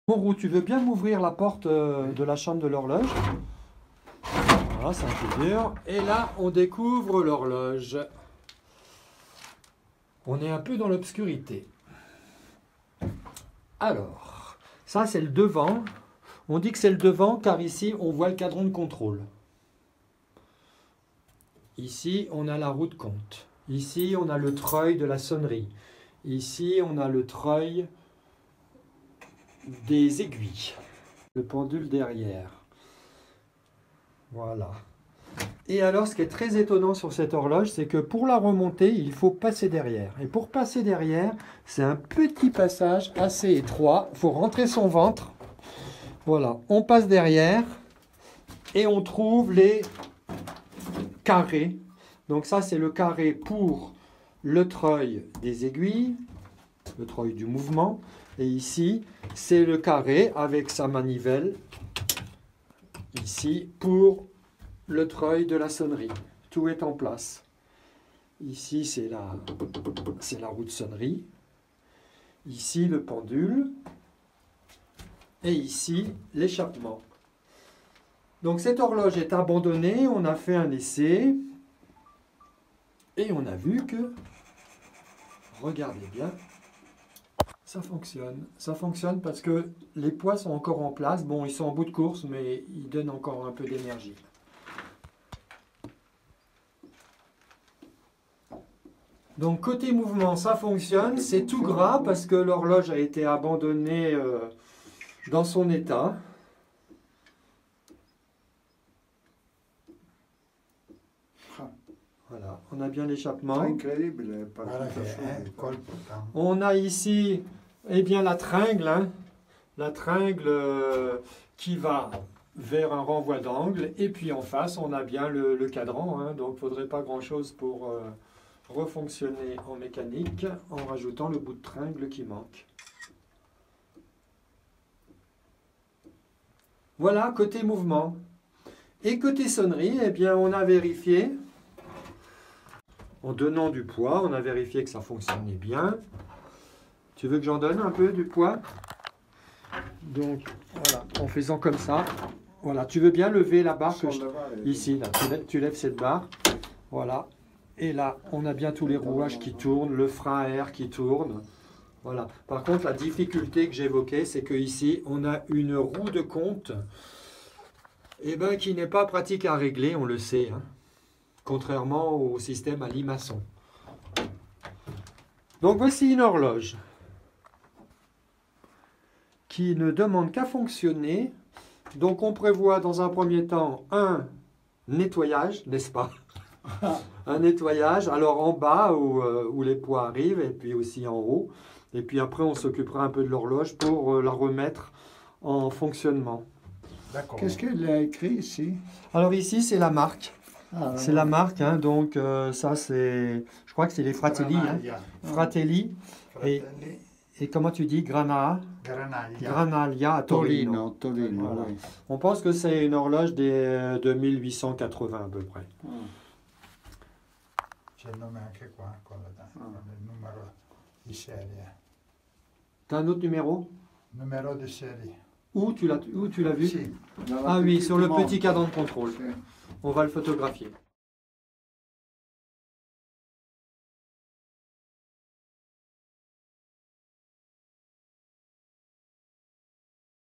Moreau, tu veux bien m'ouvrir la porte de la chambre de l'horloge? Voilà, c'est un peu dur. Et là, on découvre l'horloge. On est un peu dans l'obscurité. Alors, ça c'est le devant. On dit que c'est le devant car ici, on voit le cadran de contrôle. Ici, on a la roue de compte. Ici, on a le treuil de la sonnerie. Ici, on a le treuil des aiguilles. Le pendule derrière. Voilà. Et alors, ce qui est très étonnant sur cette horloge, c'est que pour la remonter, il faut passer derrière. Et pour passer derrière, c'est un petit passage assez étroit. Il faut rentrer son ventre. Voilà, on passe derrière et on trouve les carrés. Donc ça, c'est le carré pour le treuil des aiguilles, le treuil du mouvement. Et ici, c'est le carré avec sa manivelle, ici, pour le treuil de la sonnerie. Tout est en place. Ici, c'est la roue de sonnerie. Ici, le pendule. Et ici, l'échappement. Donc cette horloge est abandonnée, on a fait un essai. Et on a vu que, regardez bien, ça fonctionne. Ça fonctionne parce que les poids sont encore en place. Bon, ils sont en bout de course, mais ils donnent encore un peu d'énergie. Donc côté mouvement, ça fonctionne. C'est tout gras parce que l'horloge a été abandonnée dans son état. Voilà, on a bien l'échappement. On a ici la tringle, hein, la tringle qui va vers un renvoi d'angle. Et puis en face, on a bien le cadran. Hein, donc il ne faudrait pas grand-chose pour refonctionner en mécanique en rajoutant le bout de tringle qui manque. Voilà, côté mouvement. Et côté sonnerie, eh bien, on a vérifié. En donnant du poids, on a vérifié que ça fonctionnait bien. Tu veux que j'en donne un peu du poids? Donc, voilà, en faisant comme ça. Voilà, tu veux bien lever la barre ici, là, tu lèves cette barre. Voilà. Et là, on a bien tous les rouages qui tournent, le frein à air qui tourne. Voilà. Par contre, la difficulté que j'évoquais, c'est qu'ici, on a une roue de compte qui n'est pas pratique à régler, on le sait, hein, contrairement au système à limaçon. Donc voici une horloge qui ne demande qu'à fonctionner. Donc on prévoit dans un premier temps un nettoyage, n'est-ce pas? Un nettoyage, alors en bas où les poids arrivent et puis aussi en haut. Et puis après on s'occupera un peu de l'horloge pour la remettre en fonctionnement. Qu'est-ce qu'il a écrit ici? Alors ici c'est la marque. Ah, C'est la marque, hein, donc ça c'est, je crois que c'est les Fratelli. Hein. Fratelli. Et comment tu dis? Granaglia à Torino. Voilà. Oui. On pense que c'est une horloge de 1880 à peu près. C'è il nome anche qua, il numero di serie. Tu as un autre numéro? Numero di serie. Où tu l'as vu? Sì. Ah oui, sur le petit cadran de contrôle. On va le photographier.